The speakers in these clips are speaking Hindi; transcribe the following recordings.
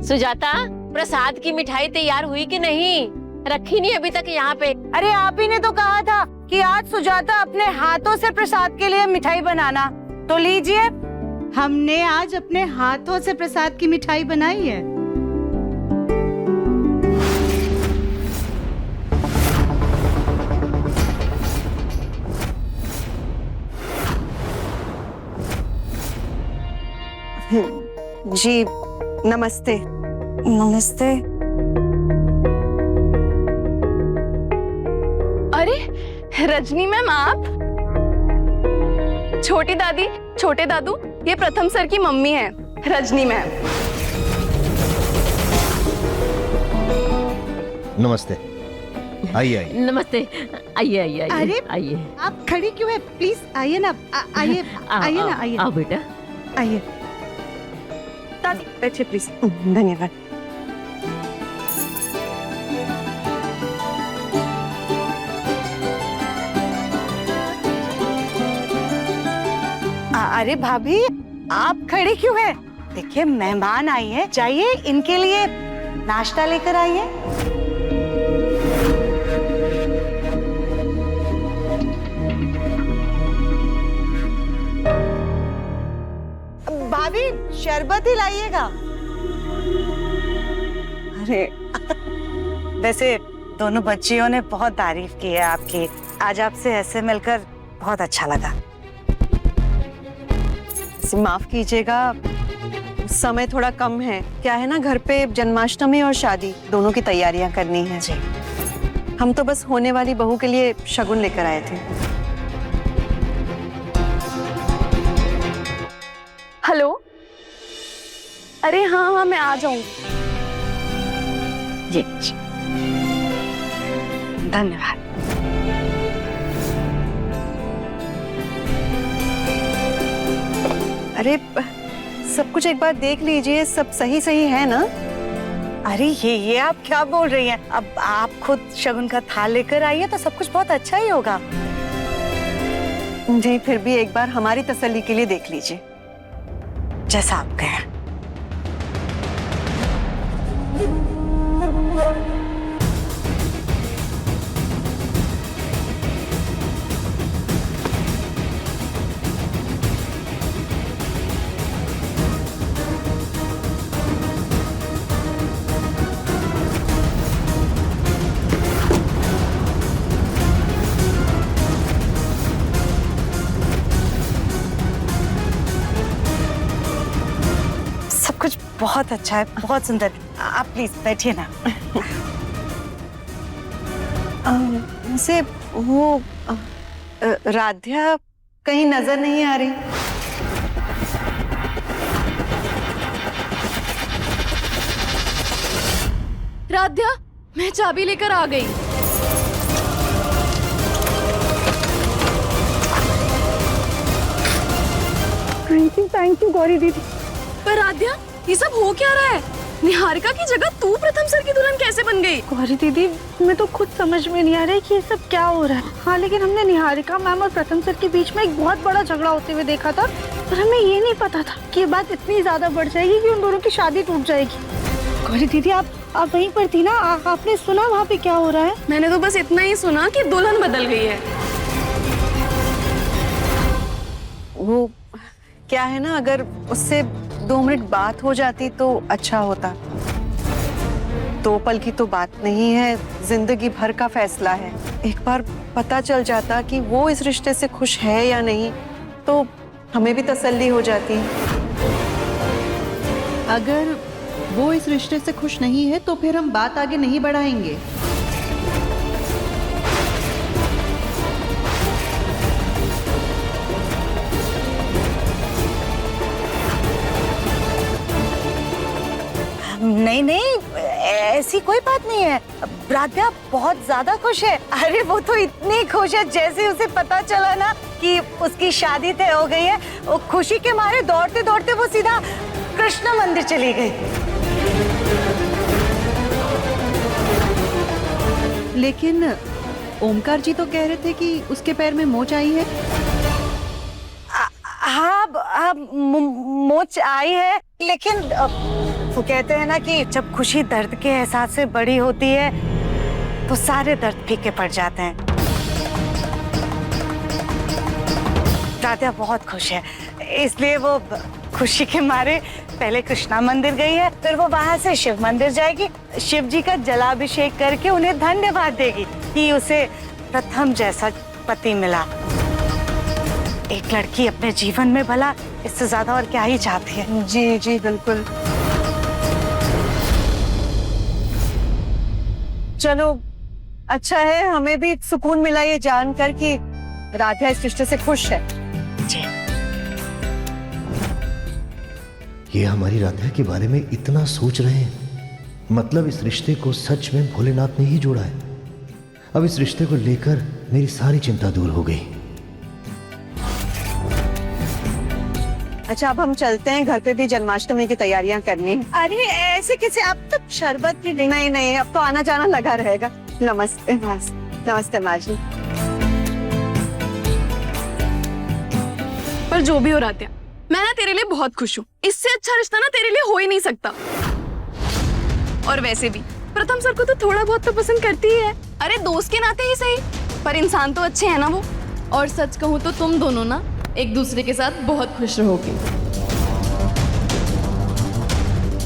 सुजाता, प्रसाद की मिठाई तैयार हुई कि नहीं? रखी नहीं अभी तक यहाँ पे। अरे आप ही ने तो कहा था कि आज सुजाता अपने हाथों से प्रसाद के लिए मिठाई बनाना, तो लीजिए। हमने आज अपने हाथों से प्रसाद की मिठाई बनाई है। जी नमस्ते। नमस्ते। अरे रजनी मैम, आप? छोटी दादी, छोटे दादू, ये प्रथम सर की मम्मी है, रजनी मैम। नमस्ते। आइए आइए। नमस्ते। आइए आइए आइए। अरे आइए। आप खड़ी क्यों है? प्लीज आइए ना, आइए आइए ना, आइए। आओ बेटा। आइए। दादी बैठिए प्लीज। धन्यवाद। अरे भाभी, आप खड़ी क्यों हैं? देखिए मेहमान आई हैं, जाइए इनके लिए नाश्ता लेकर आइए। भाभी शरबत ही लाइएगा। अरे वैसे दोनों बच्चियों ने बहुत तारीफ की है आपकी। आज आपसे ऐसे मिलकर बहुत अच्छा लगा। माफ कीजिएगा, समय थोड़ा कम है। क्या है ना, घर पे जन्माष्टमी और शादी दोनों की तैयारियां करनी है जी। हम तो बस होने वाली बहू के लिए शगुन लेकर आए थे। हेलो। अरे हाँ हाँ, मैं आ जाऊं। जी धन्यवाद। अरे सब कुछ एक बार देख लीजिए, सब सही सही है ना? अरे ये आप क्या बोल रही हैं? अब आप खुद शगुन का थाल लेकर आइए तो सब कुछ बहुत अच्छा ही होगा। जी फिर भी एक बार हमारी तसल्ली के लिए देख लीजिए। जैसा आप कहें। कुछ बहुत अच्छा है, बहुत सुंदर। आप प्लीज बैठिए ना। वैसे वो राध्या कहीं नजर नहीं आ रही। राध्या, मैं चाबी लेकर आ गई। थैंक यू गौरी दीदी। पर राध्या, ये सब हो क्या रहा है? निहारिका की जगह तू प्रथम सर की दुल्हन कैसे बन गई? गौरी दीदी, मैं तो खुद समझ में नहीं आ रहा है कि ये सब क्या हो रहा है। हाँ, लेकिन हमने निहारिका मैम और प्रथम सर के बीच में एक बहुत बड़ा झगड़ा होते हुए देखा था, पर हमें ये नहीं पता था कि ये बात इतनी ज्यादा बढ़ जाएगी कि उन दोनों की शादी टूट जाएगी। गौरी दीदी, आप वहीं पर थी ना? आपने सुना वहाँ पे क्या हो रहा है? मैंने तो बस इतना ही सुना कि दुल्हन बदल गई है। वो क्या है ना, अगर उससे 2 मिनट बात हो जाती तो अच्छा होता। 2 पल की तो बात नहीं है, जिंदगी भर का फैसला है। एक बार पता चल जाता कि वो इस रिश्ते से खुश है या नहीं, तो हमें भी तसल्ली हो जाती। अगर वो इस रिश्ते से खुश नहीं है तो फिर हम बात आगे नहीं बढ़ाएंगे। नहीं नहीं, ऐसी कोई बात नहीं है। राध्या बहुत ज्यादा खुश है। अरे वो तो इतनी खुश है, जैसे उसे पता चला ना कि उसकी शादी तय हो गई है, वो खुशी के मारे दौड़ते दौड़ते वो सीधा कृष्ण मंदिर चली गई। लेकिन ओमकार जी तो कह रहे थे कि उसके पैर में मोच आई है। हाँ, मोच आई है, लेकिन वो कहते हैं ना कि जब खुशी दर्द के एहसास से बड़ी होती है तो सारे दर्द फीके पड़ जाते हैं। राधिया बहुत खुश है, इसलिए वो खुशी के मारे पहले कृष्णा मंदिर गई है, फिर वो वहां से शिव मंदिर जाएगी, शिव जी का जलाभिषेक करके उन्हें धन्यवाद देगी कि उसे प्रथम जैसा पति मिला। एक लड़की अपने जीवन में भला इससे ज्यादा और क्या ही चाहती है। जी जी बिल्कुल। चलो अच्छा है, हमें भी सुकून मिला ये जानकर कि राधिया इस रिश्ते से खुश है। ये हमारी राधिया के बारे में इतना सोच रहे हैं, मतलब इस रिश्ते को सच में भोलेनाथ ने ही जोड़ा है। अब इस रिश्ते को लेकर मेरी सारी चिंता दूर हो गई। अच्छा अब हम चलते हैं, घर पे भी जन्माष्टमी की तैयारियां करनी है। अरे ऐसे कैसे, अब तो शरबत भी नहीं नहीं, अब तो आना जाना लगा रहेगा। नमस्ते नमस्ते माँ जी। पर जो भी हो राधिया, मैं ना तेरे लिए बहुत खुश हूँ। इससे अच्छा रिश्ता ना तेरे लिए हो ही नहीं सकता। और वैसे भी प्रथम सर को तो थोड़ा बहुत तो पसंद करती ही है। अरे दोस्त के नाते ही सही, पर इंसान तो अच्छे है ना वो। और सच कहूँ तो तुम दोनों ना एक दूसरे के साथ बहुत खुश रहोगे।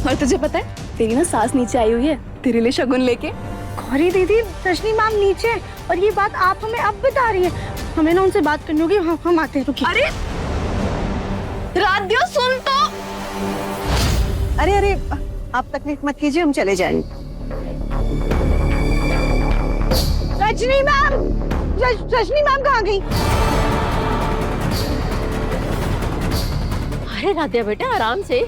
और तुझे पता है तेरी ना सास नीचे आई हुई है तेरे लिए शगुन लेके। गौरी दीदी, रजनी मैम नीचे है और ये बात आप हमें अब बता रही है। हमें ना उनसे बात करनी होगी। हम आते हैं, रुकिए। अरे राधिया सुन तो। अरे अरे आप तकलीफ मत कीजिए, हम चले जाएंगे। रजनी मैम, रजनी मैम कहाँ गई? अरे राधिया बेटा आराम से,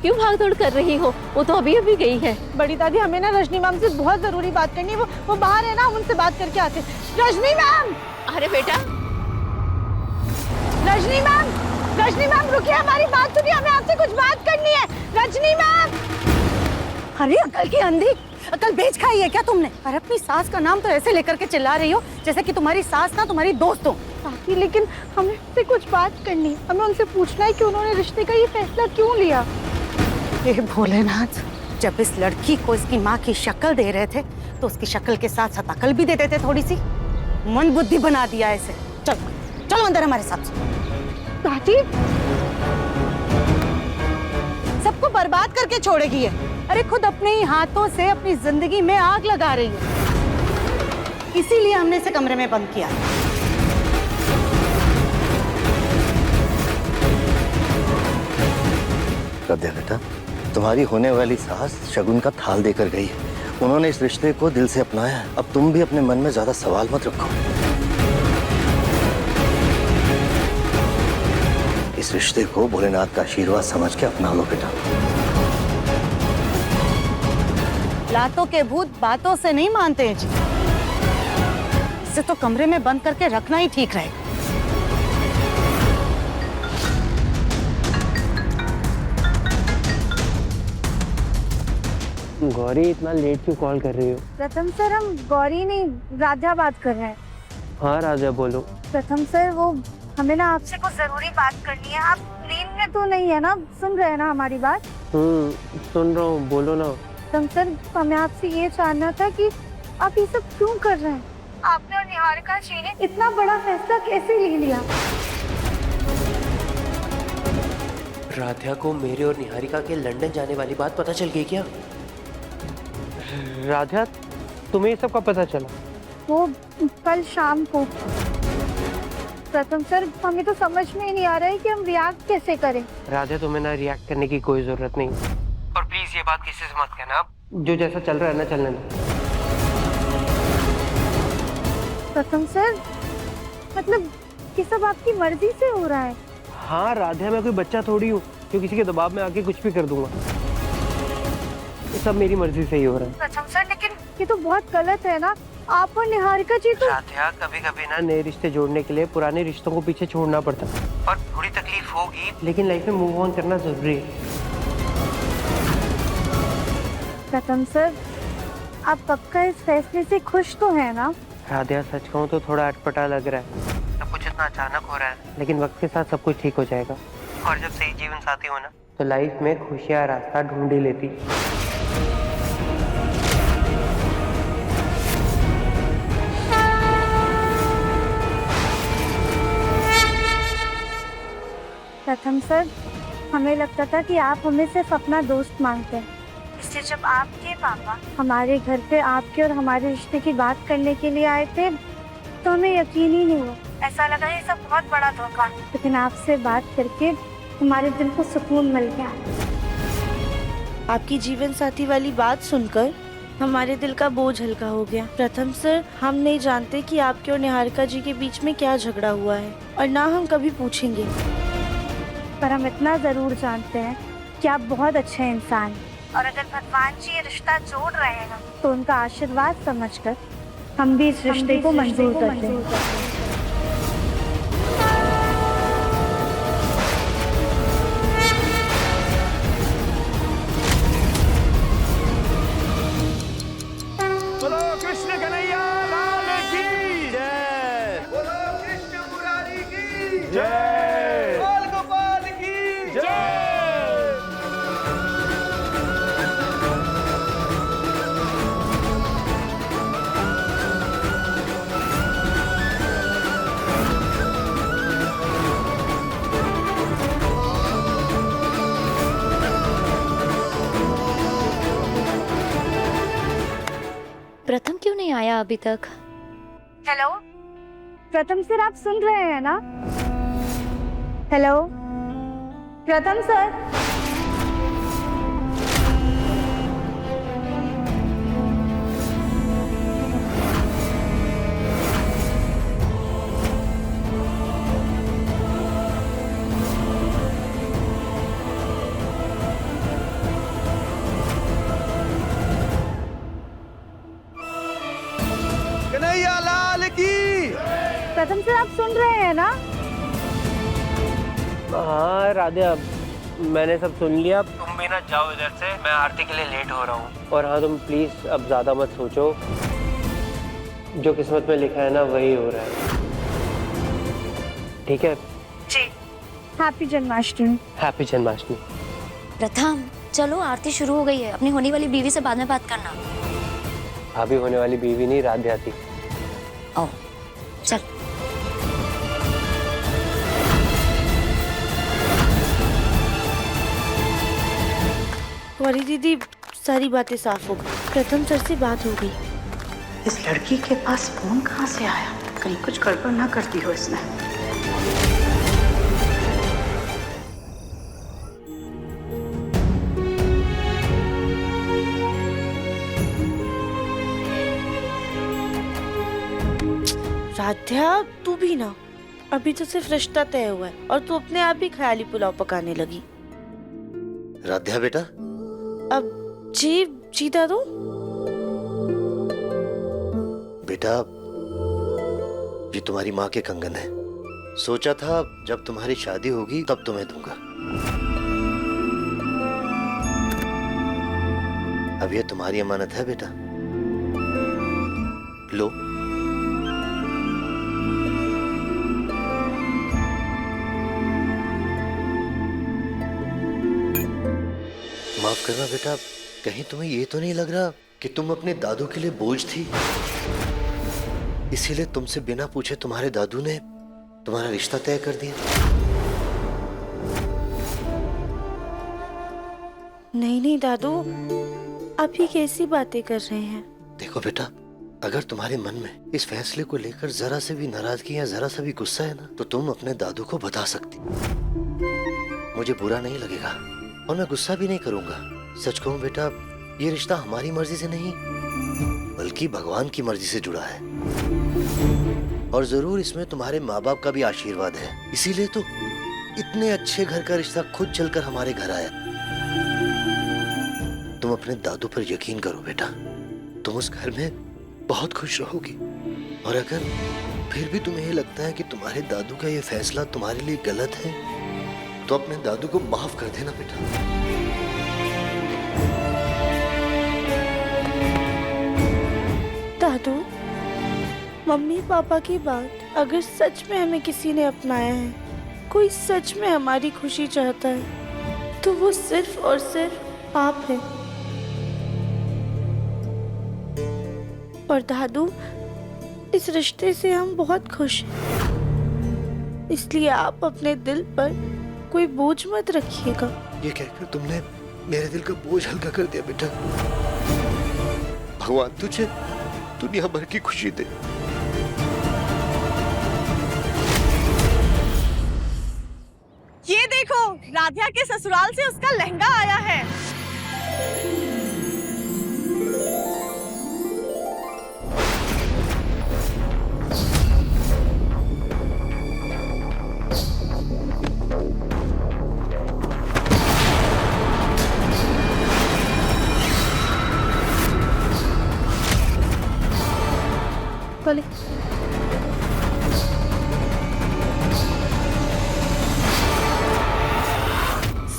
क्यों भागदौड़ कर रही हो? वो तो अभी अभी गई है। बड़ी दादी, हमें ना रजनी मैम से बहुत जरूरी बात करनी है। वो बाहर है ना, हम उनसे बात करके आते हैं। रजनी मैम, अरे बेटा रजनी मैम, रजनी मैम रुकिए, हमारी बात सुनिए, हमें आपसे कुछ बात करनी है। रजनी मैम। अरे अकल की अंधी, अकल बेच खाई है क्या तुमने? अरे अपनी सास का नाम तो ऐसे लेकर के चिल्ला रही हो जैसे कि तुम्हारी सास ना तुम्हारी दोस्त हो। काकी, लेकिन हमें उनसे कुछ बात करनी है। हमें उनसे पूछना है कि उन्होंने रिश्ते का ये फैसला क्यों लिया। हे भोलेनाथ, जब इस लड़की को इसकी माँ की शक्ल दे रहे थे तो उसकी शक्ल के साथ साथ अकल भी दे देते थोड़ी सी। मन बुद्धि बना दिया ऐसे। चलो चलो अंदर हमारे साथ। दादी, सबको बर्बाद करके छोड़ेगी ये। अरे खुद अपने ही हाथों से अपनी जिंदगी में आग लगा रही है। इसीलिए हमने इसे कमरे में बंद किया। राधिया बेटा, तुम्हारी होने वाली सास शगुन का थाल देकर गई है। उन्होंने इस रिश्ते को दिल से अपनाया है। अब तुम भी अपने मन में ज्यादा सवाल मत रखो। इस रिश्ते को भोलेनाथ का आशीर्वाद समझ के अपना लो बेटा। लातों के भूत बातों से नहीं मानते हैं जी। इसे तो कमरे में बंद करके रखना ही ठीक रहेगा। गौरी इतना लेट क्यों कॉल कर रही हो? प्रथम सर, हम गौरी नहीं राधा बात कर रहे हैं। हाँ राजा बोलो। प्रथम सर, वो हमें ना आपसे कुछ जरूरी बात करनी है। आप नींद में तो नहीं है ना? सुन रहे हैं ना हमारी बात? सुन रहा हूँ, बोलो ना। प्रथम सर, हमें आपसे ये जानना था कि आप ये सब क्यों कर रहे हैं? आपने और निहारिका जी ने इतना बड़ा फैसला कैसे ले लिया? राधिया को मेरे और निहारिका के लंदन जाने वाली बात पता चल गई क्या? राधिया, तुम्हें ये सब का पता चला? वो कल शाम को। प्रथम सर, हमें तो समझ में ही नहीं आ रहा है कि हम रिएक्ट कैसे करें। राधिया, तुम्हें ना रिएक्ट करने की कोई जरूरत नहीं। और प्लीज ये बात किसी से मत कहना। जो जैसा चल रहा है ना, चलने दो। प्रथम सर, मतलब ये सब आपकी मर्जी से हो रहा है? हाँ राधिया, मैं कोई बच्चा थोड़ी हूँ जो किसी के दबाव में आके कुछ भी कर दूंगा। ये सब मेरी मर्जी से ही हो रहा है। प्रथम सर, लेकिन ये तो बहुत गलत है ना। आप और निहारिका जी तो। राधिया, कभी कभी ना नए रिश्ते जोड़ने के लिए पुराने रिश्तों को पीछे छोड़ना पड़ता है। और थोड़ी तकलीफ होगी, लेकिन लाइफ में मूव ऑन करना जरूरी है। प्रथम सर, आप पक्का इस फैसले से खुश तो है ना? राधिया सच कहूँ तो थोड़ा अटपटा लग रहा है। सब कुछ इतना अचानक हो रहा है, लेकिन वक्त के साथ सब कुछ ठीक हो जाएगा। और जब सही जीवन साथी हो ना, तो लाइफ में खुशियाँ रास्ता ढूंढ ही लेती। प्रथम सर, हमें लगता था कि आप हमें सिर्फ अपना दोस्त मानते हैं, इसलिए जब आपके पापा हमारे घर पे आपके और हमारे रिश्ते की बात करने के लिए आए थे तो हमें यकीन ही नहीं हुआ। ऐसा लगा ये सब बहुत बड़ा धोखा, लेकिन आपसे बात करके हमारे दिल को सुकून मिल गया। आपकी जीवन साथी वाली बात सुनकर हमारे दिल का बोझ हल्का हो गया। प्रथम सर, हम नहीं जानते कि आपके और निहारिका जी के बीच में क्या झगड़ा हुआ है, और ना हम कभी पूछेंगे, पर हम इतना जरूर जानते हैं कि आप बहुत अच्छे इंसान हैं, और अगर भगवान जी ये रिश्ता जोड़ रहे हैं तो उनका आशीर्वाद समझकर हम भी इस रिश्ते को मंजूर करते हैं। प्रथम क्यों नहीं आया अभी तक? हेलो प्रथम सर, आप सुन रहे हैं ना? हेलो प्रथम सर। प्रथम सर, आप सुन रहे हैं ना? हाँ राधिया, मैंने सब सुन लिया। तुम भी ना जाओ इधर से, मैं आरती के लिए लेट हो रहा हूँ। और हाँ, तुम प्लीज अब ज्यादा मत सोचो, जो किस्मत में लिखा है ना वही हो रहा है, ठीक है? जी। हैप्पी जन्माष्टमी। हैप्पी जन्माष्टमी। प्रथम चलो, आरती शुरू हो गई है, अपनी होने वाली बीवी से बाद में बात करना। भाभी होने वाली बीवी नहीं, राधिया थी। ओ चल। गौरी दीदी, सारी बातें साफ हो गई। प्रथम सर से बात हो गई। इस लड़की के पास फोन कहाँ से आया? कहीं कुछ गड़बड़ ना करती हो इसने। राध्या, तू भी ना, अभी तो सिर्फ रिश्ता तय हुआ है और तू अपने आप ही ख्याली पुलाव पकाने लगी। राध्या बेटा। अब जी दादू। बेटा, ये तुम्हारी माँ के कंगन है। सोचा था जब तुम्हारी शादी होगी तब तुम्हें दूंगा। अब ये तुम्हारी अमानत है बेटा, लो। माफ करना बेटा, कहीं तुम्हें ये तो नहीं लग रहा कि तुम अपने दादू के लिए बोझ थी, इसीलिए तुमसे बिना पूछे तुम्हारे दादू ने तुम्हारा रिश्ता तय कर दिया? नहीं दादू, आप ये कैसी बातें कर रहे हैं? देखो बेटा, अगर तुम्हारे मन में इस फैसले को लेकर जरा से भी नाराजगी या जरा सा भी गुस्सा है ना, तो तुम अपने दादू को बता सकती। मुझे बुरा नहीं लगेगा और मैं गुस्सा भी नहीं करूंगा। सच कहूं बेटा, ये रिश्ता हमारी मर्जी से नहीं बल्कि भगवान की मर्जी से जुड़ा है, और जरूर इसमें तुम्हारे माँ बाप का भी आशीर्वाद है। इसीलिए तो इतने अच्छे घर का रिश्ता खुद चलकर हमारे घर आया। तुम अपने दादू पर यकीन करो बेटा, तुम उस घर में बहुत खुश रहोगी। और अगर फिर भी तुम्हें ये लगता है कि तुम्हारे दादू का ये फैसला तुम्हारे लिए गलत है, तो अपने दादू को माफ कर देना बेटा। दादू, मम्मी पापा की बात, अगर सच में हमें किसी ने अपनाया है, कोई सच में हमारी खुशी चाहता है, तो वो सिर्फ और सिर्फ आप हैं। और दादू, इस रिश्ते से हम बहुत खुश हैं, इसलिए आप अपने दिल पर कोई बोझ मत रखिएगा। ये कहकर तुमने मेरे दिल का बोझ हल्का कर दिया बेटा। भगवान तुझे दुनिया भर की खुशी दे। ये देखो, राधिया के ससुराल से उसका लहंगा आया है। बोले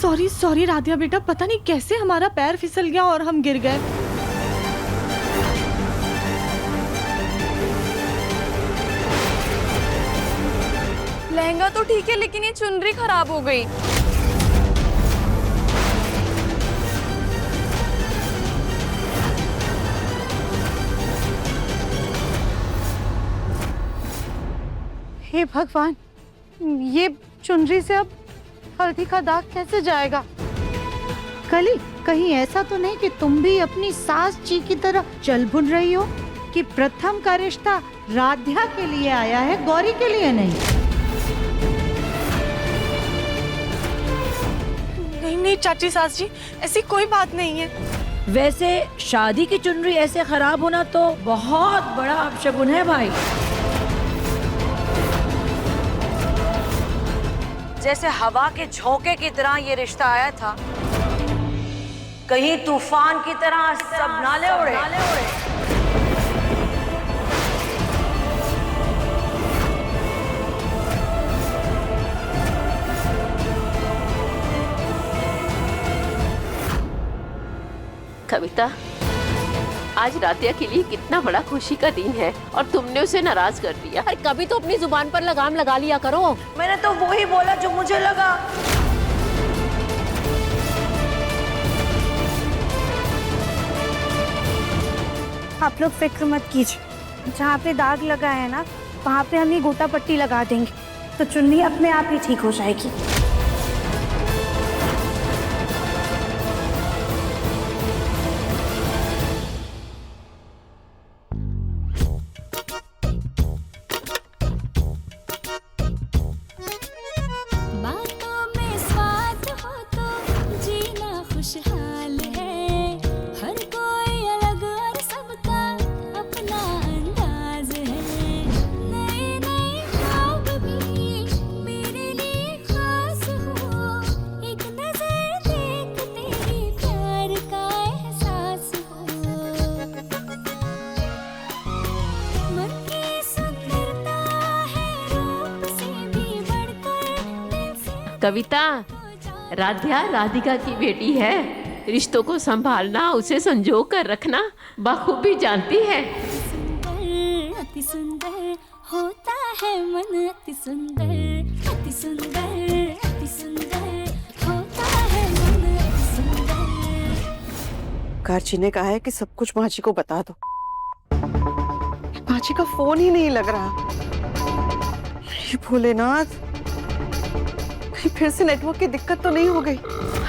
सॉरी सॉरी राधिया बेटा, पता नहीं कैसे हमारा पैर फिसल गया और हम गिर गए। लहंगा तो ठीक है, लेकिन ये चुनरी खराब हो गई। हे भगवान, ये चुनरी से अब हल्दी का दाग कैसे जाएगा? कली, कहीं ऐसा तो नहीं कि तुम भी अपनी सास जी की तरह चल बुन रही हो कि प्रथम का रिश्ता राधिया के लिए आया है, गौरी के लिए नहीं? नहीं नहीं चाची सास जी, ऐसी कोई बात नहीं है। वैसे शादी की चुनरी ऐसे खराब होना तो बहुत बड़ा अपशगुन है भाई। जैसे हवा के झोंके की तरह ये रिश्ता आया था, कहीं तूफान की तरह सब नाले उड़े। कविता, आज राधिया के लिए कितना बड़ा खुशी का दिन है और तुमने उसे नाराज कर दिया। अरे कभी तो अपनी जुबान पर लगाम लगा लिया करो। मैंने तो वो ही बोला जो मुझे लगा। आप लोग फिक्र मत कीजिए, जहाँ पे दाग लगा है ना, वहाँ पे हम ये गोटा पट्टी लगा देंगे, तो चुन्नी अपने आप ही ठीक हो जाएगी। कविता, राधिया राधिका की बेटी है, रिश्तों को संभालना, उसे संजो कर रखना बखूबी जानती है। अति सुंदर होता है मन, अति सुंदर, अति सुंदर, अति सुंदर होता है मन, अति सुंदर। कारची ने कहा है कि सब कुछ माँ जी को बता दो। माँ जी का फोन ही नहीं लग रहा। ये भोलेनाथ, कहीं फिर से नेटवर्क की दिक्कत तो नहीं हो गई?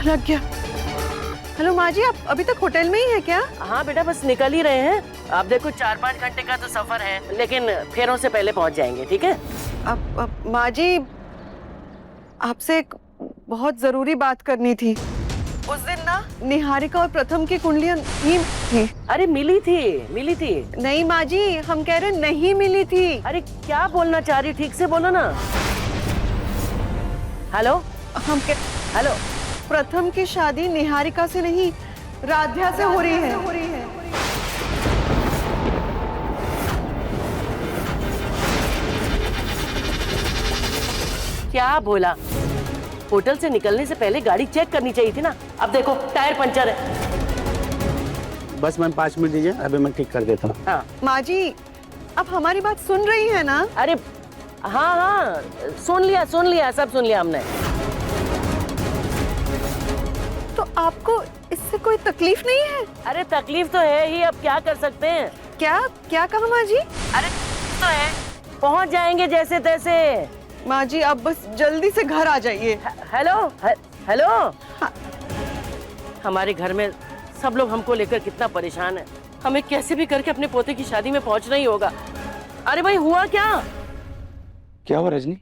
लग गया। हेलो माँ जी, आप अभी तक होटल में ही है क्या? हाँ बेटा, बस निकल ही रहे हैं। आप देखो 4-5 घंटे का तो सफर है, लेकिन फेरों से पहले पहुंच जाएंगे, ठीक है? अब माँ जी, आपसे एक बहुत जरूरी बात करनी थी। उस दिन ना निहारिका और प्रथम की कुंडलियां नहीं थी। अरे मिली थी। नहीं माँ जी, हम कह रहे नहीं मिली थी। अरे क्या बोलना चाह रही, ठीक से बोलो ना। हेलो, हेलो, प्रथम की शादी निहारिका से नहीं, राधिया से हो रही है। क्या बोला? होटल से निकलने से पहले गाड़ी चेक करनी चाहिए थी ना। अब देखो टायर पंचर है। बस मैम 5 मिनट दीजिए, अभी मैं ठीक कर देता हूँ। हाँ। माँ जी, आप हमारी बात सुन रही है ना? अरे हाँ हाँ, सुन लिया सब सुन लिया हमने। तो आपको इससे कोई तकलीफ नहीं है? अरे तकलीफ तो है ही, अब क्या कर सकते हैं। क्या क्या कहा माँ जी? अरे तो है, पहुंच जाएंगे जैसे तैसे। माँ जी आप बस जल्दी से घर आ जाइए। Hello hello. हमारे घर में सब लोग हमको लेकर कितना परेशान है। हमें कैसे भी करके अपने पोते की शादी में पहुंचना ही होगा। अरे भाई हुआ क्या? क्या हुआ रजनी?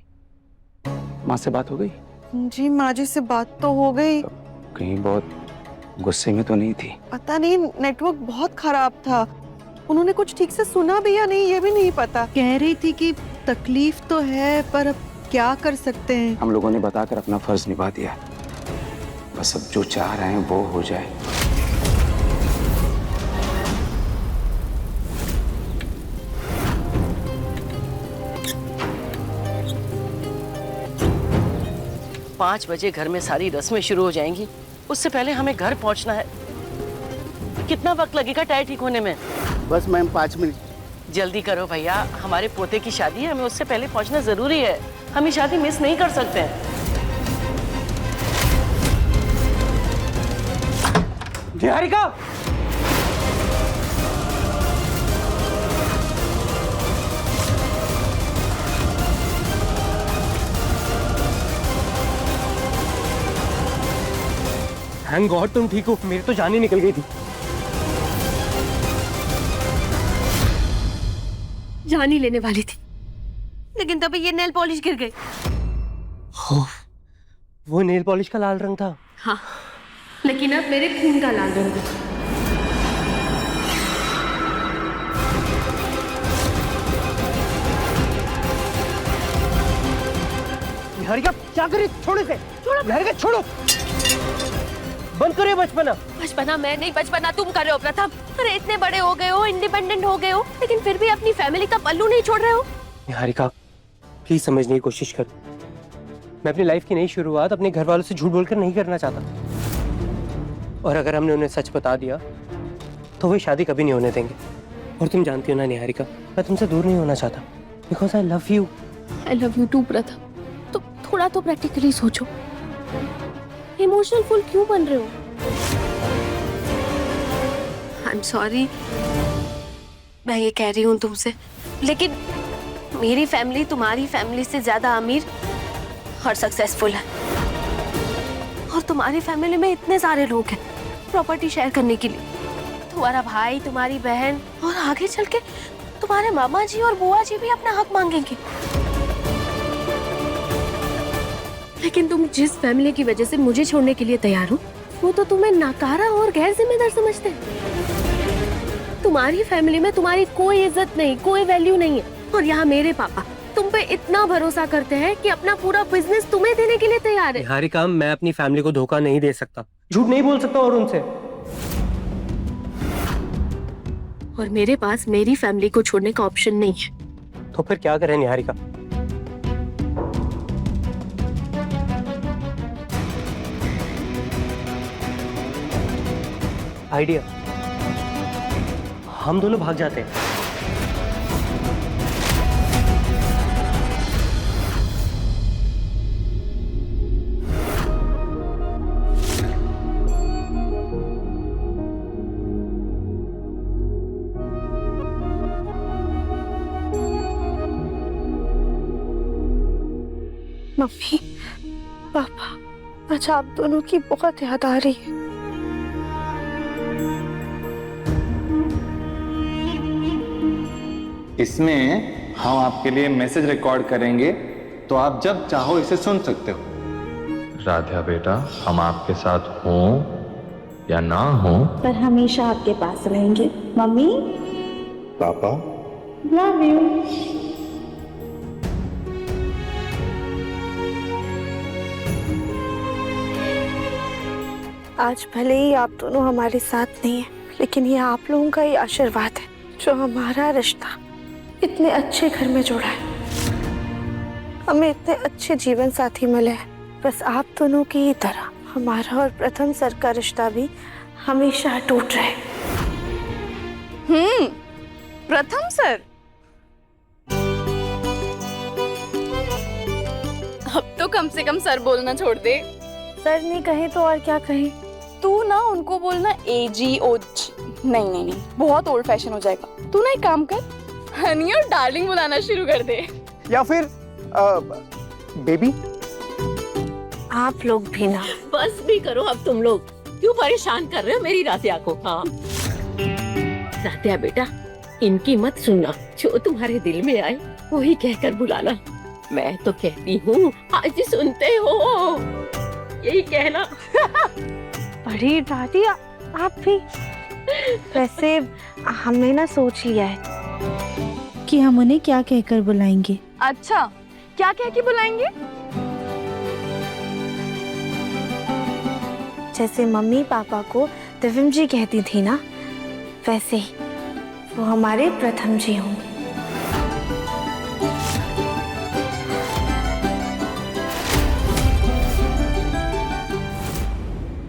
माँ से बात हो गई? जी माँ जी से बात तो हो गई। कहीं बहुत गुस्से में तो नहीं थी? पता नहीं, नेटवर्क बहुत खराब था। उन्होंने कुछ ठीक से सुना भी या नहीं ये भी नहीं पता। कह रही थी कि तकलीफ तो है पर अब क्या कर सकते हैं। हम लोगों ने बताकर अपना फर्ज निभा दिया, बस अब जो चाह रहे हैं वो हो जाए। पाँच बजे घर में सारी रस्में शुरू हो जाएंगी, उससे पहले हमें घर पहुंचना है। कितना वक्त लगेगा टायर ठीक होने में? बस मैम 5 मिनट। जल्दी करो भैया, हमारे पोते की शादी है, हमें उससे पहले पहुंचना जरूरी है। हम ये शादी मिस नहीं कर सकते हैं। निहारिका! थैंक गॉड तुम ठीक हो, मेरी तो जान ही निकल गई थी। जान ही लेने वाली थी, लेकिन तभी ये नेल पॉलिश गिर गई। वो नेल पॉलिश का लाल रंग था। हाँ, लेकिन अब मेरे खून का लाल रंग है। निहारिका क्या करे? छोड़ो इसे, छोड़ो निहारिका, छोड़ो। बंद करो बचपना। बचपना मैं नहीं, बचपना तुम कर रहे हो प्रथम। अरे इतने बड़े हो गए हो, इंडिपेंडेंट हो गए हो, लेकिन फिर भी अपनी फैमिली का पल्लू नहीं छोड़ रहे हो। निहारिका प्लीज समझने की कोशिश करो। मैं अपनी लाइफ की नई शुरुआत अपने घर वालों से झूठ बोलकर नहीं करना चाहता, और अगर हमने उन्हें सच बता दिया तो वो शादी कभी नहीं होने देंगे। और तुम जानती हो ना निहारिका, मैं तुमसे दूर नहीं होना चाहता, because I love you. I love you too Pratham. तो थोड़ा तो प्रैक्टिकली सोचो, इमोशनल फुल क्यों बन रहे हो? आई एम सॉरी, मैं ये कह रही हूँ तुमसे, लेकिन मेरी फैमिली तुम्हारी फैमिली से ज्यादा अमीर और सक्सेसफुल है, और तुम्हारी फैमिली में इतने सारे लोग हैं प्रॉपर्टी शेयर करने के लिए। तुम्हारा भाई, तुम्हारी बहन, और आगे चल के तुम्हारे मामा जी और बुआ जी भी अपना हक मांगेंगे। लेकिन तुम जिस फैमिली की वजह से मुझे छोड़ने के लिए तैयार हो, वो तो तुम्हें नाकारा और गैर जिम्मेदार समझते हैं। तुम्हारी फैमिली में तुम्हारी कोई इज्जत नहीं, कोई वैल्यू नहीं है, और यहाँ मेरे पापा तुम पे इतना भरोसा करते हैं कि अपना पूरा बिजनेस तुम्हें देने के लिए तैयार है। निहारिका मैं अपनी फैमिली को धोखा नहीं दे सकता, झूठ नहीं बोल सकता और उनसे। और मेरे पास मेरी फैमिली को छोड़ने का ऑप्शन नहीं है। तो फिर क्या करें निहारिका? आइडिया, हम दोनों भाग जाते हैं। मम्मी, पापा, आज आप दोनों की बहुत याद आ रही है। इसमें हम आपके लिए मैसेज रिकॉर्ड करेंगे, तो आप जब चाहो इसे सुन सकते हो। राधा बेटा, हम आपके साथ हों या ना हों, पर हमेशा आपके पास रहेंगे। मम्मी, पापा, लव यू। आज भले ही आप दोनों हमारे साथ नहीं है, लेकिन ये आप लोगों का ही आशीर्वाद है जो हमारा रिश्ता इतने अच्छे घर में जोड़ा है। हमें इतने अच्छे जीवन साथी मिले हैं। बस आप दोनों की ही तरह हमारा और प्रथम सर का रिश्ता भी हमेशा टूट रहे। प्रथम सर, कम से कम सर बोलना छोड़ दे। सर नहीं कहे तो और क्या कहे? तू ना उनको बोलना AGOG। नहीं नहीं नहीं, बहुत ओल्ड फैशन हो जाएगा। तू ना एक काम कर, हनी और डार्लिंग बुलाना शुरू कर दे। या फिर बेबी। आप लोग भी ना। बस भी करो अब तुम लोग, क्यों परेशान कर रहे हो मेरी राधिया को? हाँ राधिया बेटा, इनकी मत सुनना, जो तुम्हारे दिल में आए वही कहकर बुलाना। मैं तो कहती हूँ आज सुनते हो, यही कहना। बड़ी दादी आप भी। वैसे हमने ना सोच लिया है कि हम उन्हें क्या कहकर बुलाएंगे। अच्छा, क्या कह के बुलाएंगे? जैसे मम्मी पापा को दिव्यम जी कहती थी ना, वैसे ही वो हमारे प्रथम जी होंगे।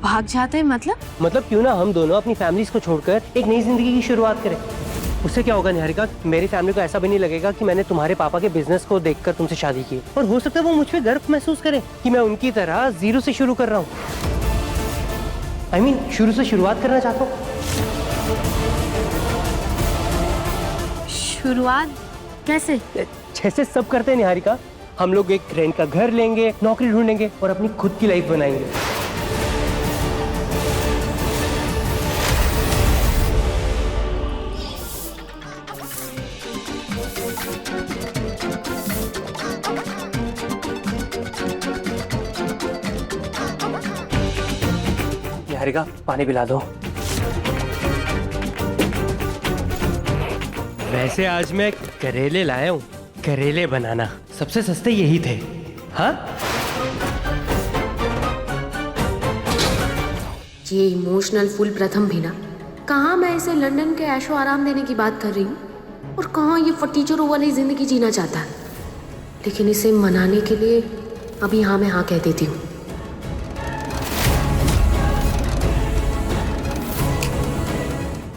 भाग जाते हैं मतलब क्यों ना हम दोनों अपनी फैमिलीज को छोड़कर एक नई जिंदगी की शुरुआत करें। उससे क्या होगा निहारिका, मेरी फैमिली को ऐसा भी नहीं लगेगा कि मैंने तुम्हारे पापा के बिजनेस को देखकर तुमसे शादी की, और हो सकता है वो मुझ पे गर्व महसूस करें कि मैं उनकी तरह जीरो से शुरू कर रहा हूँ। I mean, शुरू से शुरुआत करना चाहता हूँ। शुरुआत कैसे? जैसे सब करते हैं निहारिका, हम लोग एक रेंट का घर लेंगे, नौकरी ढूंढेंगे और अपनी खुद की लाइफ बनाएंगे। निहारिका पानी पिला दो। वैसे आज मैं करेले लाया हूँ, करेले बनाना सबसे सस्ते यही थे। हाँ ये इमोशनल फुल प्रथम भी ना, कहाँ मैं इसे लंदन के ऐशो आराम देने की बात कर रही हूँ और कहाँ ये फटीचरों वाली जिंदगी जीना चाहता है। लेकिन इसे मनाने के लिए अभी हाँ मैं हाँ कह देती हूँ।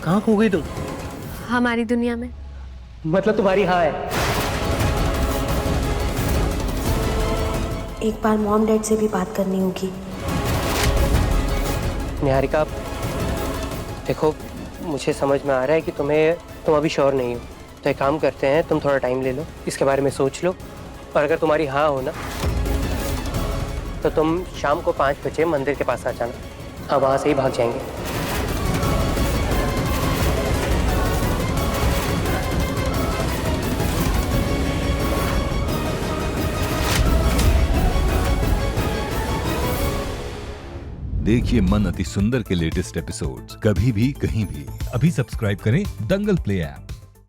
कहाँ खो गई तुम? हमारी दुनिया में। मतलब तुम्हारी हाँ है? एक बार मॉम डैड से भी बात करनी होगी। निहारिका देखो, मुझे समझ में आ रहा है कि तुम अभी श्योर नहीं हो, तो एक काम करते हैं, तुम थोड़ा टाइम ले लो, इसके बारे में सोच लो, और अगर तुम्हारी हाँ हो ना तो तुम शाम को 5 बजे मंदिर के पास आ जाना, हम वहाँ से ही भाग जाएंगे। देखिए मन अति सुंदर के लेटेस्ट एपिसोड्स कभी भी कहीं भी। अभी सब्सक्राइब करें दंगल प्ले ऐप।